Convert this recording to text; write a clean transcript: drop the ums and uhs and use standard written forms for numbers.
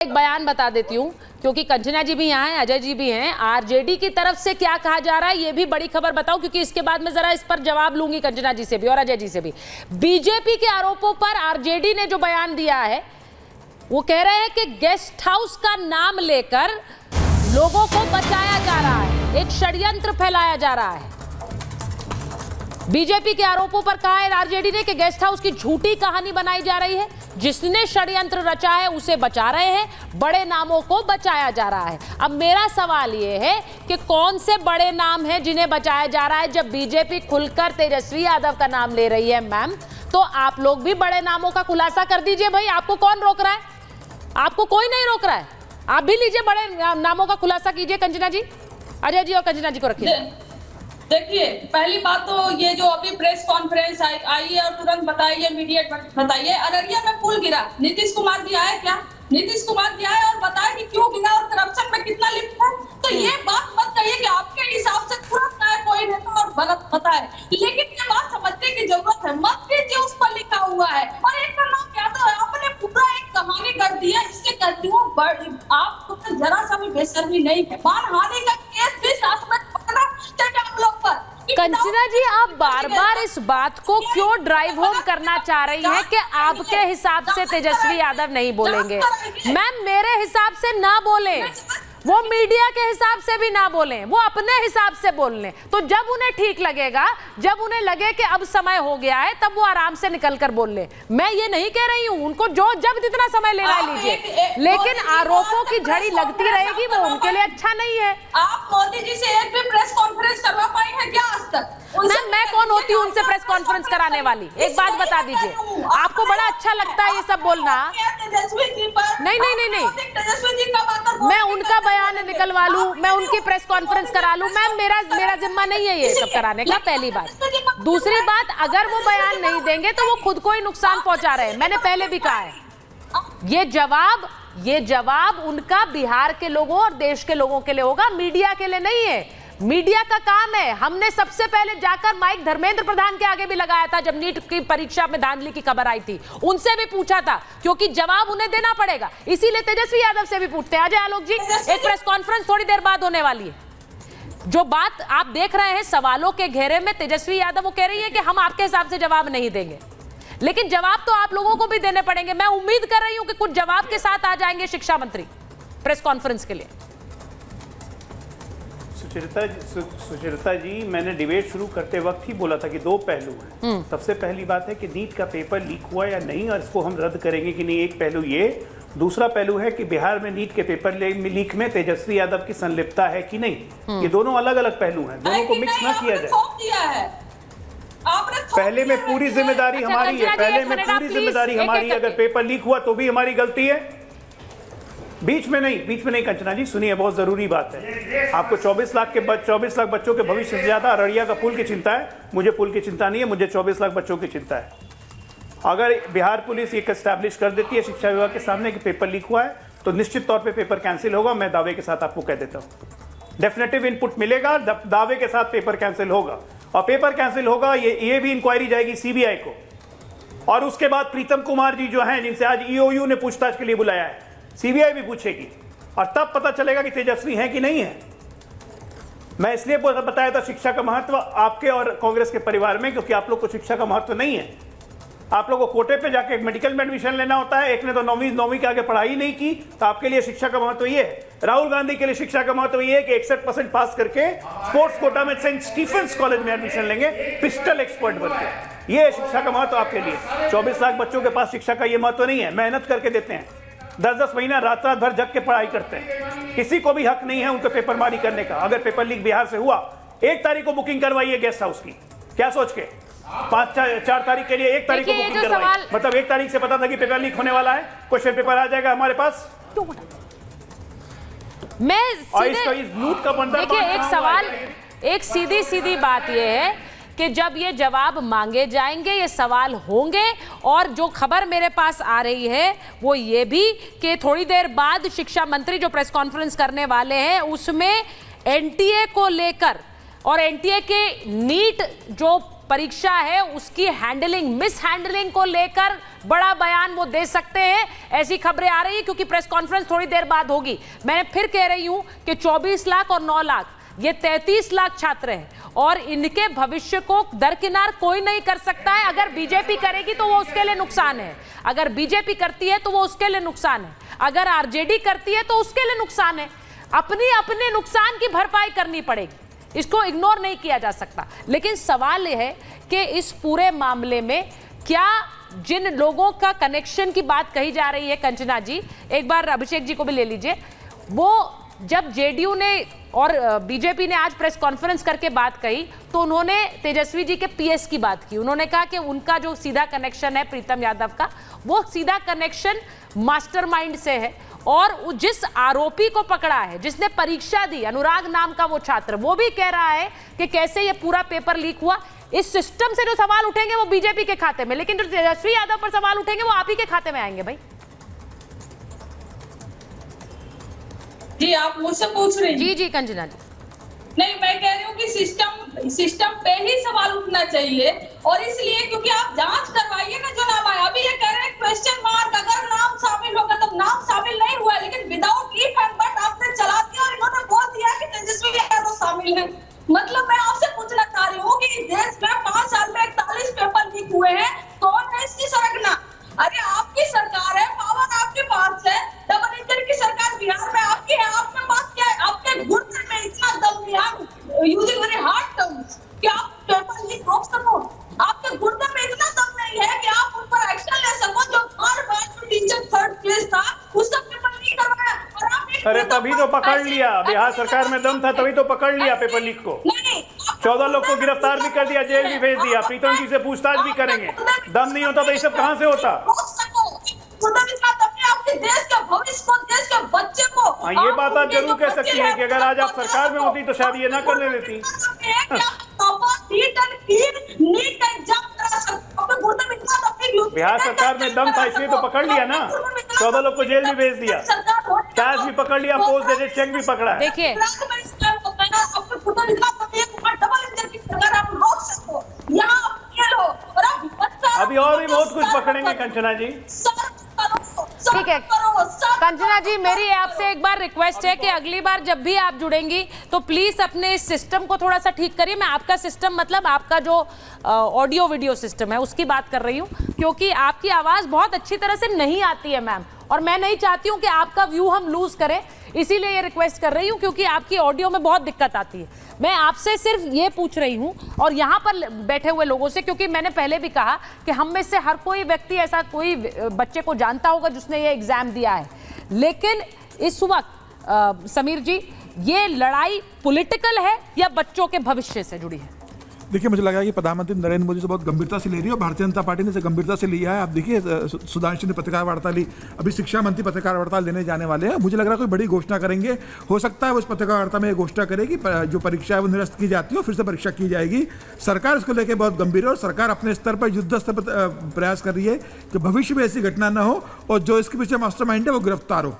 एक बयान बता देती हूँ क्योंकि कंचना जी भी यहाँ हैं, अजय जी भी हैं। आरजेडी की तरफ से क्या कहा जा रहा है ये भी बड़ी खबर बताओ, क्योंकि इसके बाद मैं जरा इस पर जवाब लूंगी कंचना जी से भी और अजय जी से भी। बीजेपी के आरोपों पर आरजेडी ने जो बयान दिया है वो कह रहे हैं कि गेस्ट हाउस का नाम लेकर लोगों को बचाया जा रहा है, एक षड्यंत्र फैलाया जा रहा है। बीजेपी के आरोपों पर कहा है आरजेडी ने कि गेस्ट हाउस की झूठी कहानी बनाई जा रही है, जिसने षड्यंत्र रचा है उसे बचा रहे हैं, बड़े नामों को बचाया जा रहा है। अब मेरा सवाल यह है कि कौन से बड़े नाम हैं जिन्हें बचाया जा रहा है? जब बीजेपी खुलकर तेजस्वी यादव का नाम ले रही है मैम, तो आप लोग भी बड़े नामों का खुलासा कर दीजिए भाई। आपको कौन रोक रहा है? आपको कोई नहीं रोक रहा है, आप भी लीजिए, बड़े नामों का खुलासा कीजिए। कंचना जी, अजय जी और कंचना जी को रखिए। देखिए, पहली बात तो ये जो अभी प्रेस कॉन्फ्रेंस आई है और तुरंत बताइए, इमीडिएट बताइए, अररिया में पुल गिरा, नीतीश कुमार गया है क्या? नीतीश कुमार गया है और बताया कि क्यों गिरा और करप्शन में कितना लिप्त है। तो ये बात मत कहिए कि आपके हिसाब से तुरंत कोई नेता और गलत पता है, लेकिन ये बात समझने की जरूरत है। मत कीजिए उस पर लिखा हुआ है और एक का नाम यादव है, आपने पूरा एक कहानी कर दी है। इसके करती हूँ आपको तो जरा सा भी बेशर्मी नहीं है। मानहानि का केस भी साथ में पकड़ा चाहिए आप लोग पर। कंचना जी, आप बार बार इस बात को क्यों ड्राइव होम करना चाह रही हैं कि आपके हिसाब से तेजस्वी यादव नहीं बोलेंगे? मैम, मेरे हिसाब से ना बोलें, वो मीडिया के हिसाब से भी ना बोलें, वो अपने हिसाब से बोल लें। तो जब उन्हें ठीक लगेगा, जब उन्हें लगे कि अब समय हो गया है, तब वो आराम से निकल कर बोल ले। मैं ये नहीं कह रही हूँ, उनको जो जब जितना समय लेना है लीजिए, लेकिन आरोपों की झड़ी लगती रहेगी, वो उनके लिए अच्छा नहीं है। आप मोदी जी से एक भी प्रेस कॉन्फ्रेंस करवा पाई है क्या आज तक? मैं कौन होती हूँ उनसे प्रेस कॉन्फ्रेंस कराने वाली? एक बात बता दीजिए, आपको बड़ा अच्छा लगता है ये सब बोलना? नहीं नहीं नहीं नहीं, मैं उनका बयान निकलवा लूं, मैं उनकी प्रेस कॉन्फ्रेंस करा लूं, मैम मेरा जिम्मा नहीं है ये सब कराने का, पहली बात। दूसरी बात, अगर वो बयान नहीं देंगे तो वो खुद को ही नुकसान पहुंचा रहे हैं। मैंने पहले भी कहा है, ये जवाब उनका बिहार के लोगों और देश के लोगों के लिए होगा, मीडिया के लिए नहीं है। मीडिया का काम है, हमने सबसे पहले जाकर माइक धर्मेंद्र प्रधान के आगे भी लगाया था जब नीट की परीक्षा में धांधली की खबर आई थी, उनसे भी पूछा था, क्योंकि जवाब उन्हें देना पड़ेगा। इसीलिए तेजस्वी यादव से भी पूछते हैं। अजय आलोक जी, एक प्रेस कॉन्फ्रेंस थोड़ी देर बाद होने वाली है। जो बात आप देख रहे हैं सवालों के घेरे में, तेजस्वी यादव वो कह रही है कि हम आपके हिसाब से जवाब नहीं देंगे, लेकिन जवाब तो आप लोगों को भी देने पड़ेंगे। मैं उम्मीद कर रही हूं कि कुछ जवाब के साथ आ जाएंगे शिक्षा मंत्री प्रेस कॉन्फ्रेंस के लिए। सुचरिता जी, मैंने डिबेट शुरू करते वक्त ही बोला था कि दो पहलू हैं। सबसे पहली बात है कि नीट का पेपर लीक हुआ या नहीं और इसको हम रद्द करेंगे कि नहीं, एक पहलू ये। दूसरा पहलू है कि बिहार में नीट के पेपर लीक में तेजस्वी यादव की संलिप्तता है कि नहीं। ये दोनों अलग अलग पहलू हैं, दोनों को मिक्स ना किया जाए। पहले में पूरी जिम्मेदारी हमारी है, पहले में पूरी जिम्मेदारी हमारी है। अगर पेपर लीक हुआ तो भी हमारी गलती है, बीच में नहीं। कंचना जी सुनिए, बहुत जरूरी बात है। आपको 24 लाख बच्चों के भविष्य से ज्यादा अररिया का पुल की चिंता है, मुझे पुल की चिंता नहीं है, मुझे 24 लाख बच्चों की चिंता है। अगर बिहार पुलिस ये एस्टैब्लिश कर देती है शिक्षा विभाग के सामने कि पेपर लीक हुआ है, तो निश्चित तौर पे पेपर कैंसिल होगा। मैं दावे के साथ आपको कह देता हूँ, डेफिनेटिव इनपुट मिलेगा, दावे के साथ पेपर कैंसिल होगा। और पेपर कैंसिल होगा, ये भी इंक्वायरी जाएगी सीबीआई को, और उसके बाद प्रीतम कुमार जी जो हैं, जिनसे आज ईओयू ने पूछताछ के लिए बुलाया है, सीबीआई भी पूछेगी, और तब पता चलेगा कि तेजस्वी है कि नहीं है। मैं इसलिए बताया था शिक्षा का महत्व आपके और कांग्रेस के परिवार में, क्योंकि आप लोग को शिक्षा का महत्व नहीं है। आप लोग को कोटे पे जाके मेडिकल में एडमिशन लेना होता है, एक ने तो नौवीं के आगे पढ़ाई नहीं की, तो आपके लिए शिक्षा का महत्व ये है। राहुल गांधी के लिए शिक्षा का महत्व ये है कि 61% पास करके स्पोर्ट्स कोटा में सेंट स्टीफेंस कॉलेज में एडमिशन लेंगे, पिस्टल एक्सपर्ट बनके। ये शिक्षा का महत्व आपके लिए। 24 लाख बच्चों के पास शिक्षा का ये महत्व नहीं है। मेहनत करके देते हैं, 10-10 महीना रात भर जग के पढ़ाई करते हैं, किसी को भी हक नहीं है उनको पेपर मारी करने का। अगर पेपर लीक बिहार से हुआ, 1 तारीख को बुकिंग करवाइए गेस्ट हाउस की, क्या सोच के 4 तारीख के लिए 1 तारीख को बुकिंग करवाइए। मतलब 1 तारीख से पता था कि पेपर लीक होने वाला है, क्वेश्चन पेपर आ जाएगा हमारे पास। मैं देखिए, एक सवाल, एक सीधी बात यह है कि जब ये जवाब मांगे जाएंगे, ये सवाल होंगे, और जो खबर मेरे पास आ रही है वो ये भी कि थोड़ी देर बाद शिक्षा मंत्री जो प्रेस कॉन्फ्रेंस करने वाले हैं उसमें एनटीए को लेकर और एनटीए के नीट जो परीक्षा है उसकी हैंडलिंग, मिस हैंडलिंग को लेकर बड़ा बयान वो दे सकते हैं, ऐसी खबरें आ रही है, क्योंकि प्रेस कॉन्फ्रेंस थोड़ी देर बाद होगी। मैंने फिर कह रही हूं कि 24 लाख और 9 लाख ये 33 लाख छात्र हैं और इनके भविष्य को दरकिनार कोई नहीं कर सकता है। अगर बीजेपी करेगी तो वो उसके लिए नुकसान है, अगर बीजेपी करती है तो वो उसके लिए नुकसान है, अगर आरजेडी करती है तो उसके लिए नुकसान है। अपने नुकसान की भरपाई करनी पड़ेगी, इसको इग्नोर नहीं किया जा सकता। लेकिन सवाल यह है कि इस पूरे मामले में क्या जिन लोगों का कनेक्शन की बात कही जा रही है, कंचना जी एक बार अभिषेक जी को भी ले लीजिए, वो जब जेडीयू ने और बीजेपी ने आज प्रेस कॉन्फ्रेंस करके बात कही तो उन्होंने तेजस्वी जी के पीएस की बात की। उन्होंने कहा कि उनका जो सीधा कनेक्शन है प्रीतम यादव का, वो सीधा कनेक्शन मास्टरमाइंड से है और जिस आरोपी को पकड़ा है, जिसने परीक्षा दी, अनुराग नाम का वो छात्र, वो भी कह रहा है कि कैसे ये पूरा पेपर लीक हुआ। इस सिस्टम से जो सवाल उठेंगे वो बीजेपी के खाते में, लेकिन जो तेजस्वी यादव पर सवाल उठेंगे वो आप ही के खाते में आएंगे। भाई जी आप मुझसे पूछ रही हैं? जी जी कंचना जी। नहीं, मैं कह रही हूँ कि सिस्टम पे ही सवाल उठना चाहिए, और इसलिए क्योंकि आप जांच करवाइए ना जो नाम आया। अभी ये कह रहे हैं क्वेश्चन मार्क, अगर नाम शामिल होगा तो नाम शामिल नहीं हुआ, लेकिन विदाउट इफ एंड बट आपने चला दिया और इन्होंने बोल दिया कि तेजस्वी यादव शामिल है। मतलब मैं आपसे पूछना चाह रही हूँ कि देश में 5 साल में 41 पेपर लीक हुए हैं, कौन है इसकी सरगना? अरे आपकी सरकार है, पावर आपके पास है, डबल इंजन की सरकार बिहार में आपकी है, आपके पास क्या है? आपके घुटने में इतना दम नहीं है, यूजिंग वेरी हार्ड टर्म्स, कि आप पेपर लीक रोक सको। आपके घुटने में इतना दम नहीं है कि आप उन पर एक्शन ले सको। जो बार जो टीचर 3rd प्लेस था उसका पेपर लीक करवाया, और आप अरे तभी तो पकड़ लिया, बिहार सरकार में दम था तभी तो पकड़ लिया पेपर लीक को। 14 लोग को गिरफ्तार भी कर दिया, जेल भी भेज दिया, प्रीतम जी से पूछताछ भी करेंगे। दम नहीं होता तो ये सब कहां से होता? आपके देश के भविष्य को, देश के बच्चे को। ये बात आप जरूर कह सकती हैं कि अगर आज आप सरकार में होती तो शायद ये ना करने देती। बिहार सरकार में दम था इसलिए तो पकड़ लिया ना, 14 लोग को जेल भी भेज दिया, कैश भी पकड़ लिया, पोस्ट डेटेड चेक भी पकड़ा है। देखिए अभी और भी बहुत कुछ पकड़ेंगे कंचना जी। ठीक है कंचना जी, मेरी आपसे एक बार रिक्वेस्ट है कि अगली बार जब भी आप जुड़ेंगी तो प्लीज अपने इस सिस्टम को थोड़ा सा ठीक करिए। मैं आपका सिस्टम मतलब आपका जो ऑडियो वीडियो सिस्टम है उसकी बात कर रही हूँ, क्योंकि आपकी आवाज बहुत अच्छी तरह से नहीं आती है मैम, और मैं नहीं चाहती हूँ कि आपका व्यू हम लूज करें, इसीलिए ये रिक्वेस्ट कर रही हूँ, क्योंकि आपकी ऑडियो में बहुत दिक्कत आती है। मैं आपसे सिर्फ ये पूछ रही हूँ और यहाँ पर बैठे हुए लोगों से, क्योंकि मैंने पहले भी कहा कि हम में से हर कोई व्यक्ति ऐसा कोई बच्चे को जानता होगा जिसने ये एग्जाम दिया है, लेकिन इस वक्त समीर जी ये लड़ाई पॉलिटिकल है या बच्चों के भविष्य से जुड़ी है? देखिए, मुझे लगा कि प्रधानमंत्री नरेंद्र मोदी से बहुत गंभीरता से ले रही है और भारतीय जनता पार्टी ने इसे गंभीरता से लिया है। आप देखिए सुधांशु ने पत्रकार वार्ता ली, अभी शिक्षा मंत्री पत्रकार वार्ता लेने जाने वाले हैं। मुझे लग रहा है कोई बड़ी घोषणा करेंगे, हो सकता है उस पत्रकार वार्ता में घोषणा करे कि जो परीक्षा है वो निरस्त की जाती है और फिर से परीक्षा की जाएगी। सरकार इसको लेकर बहुत गंभीर है और सरकार अपने स्तर पर युद्ध स्तर पर प्रयास कर रही है कि भविष्य में ऐसी घटना न हो और जो इसके पीछे मास्टरमाइंड है वो गिरफ्तार हो।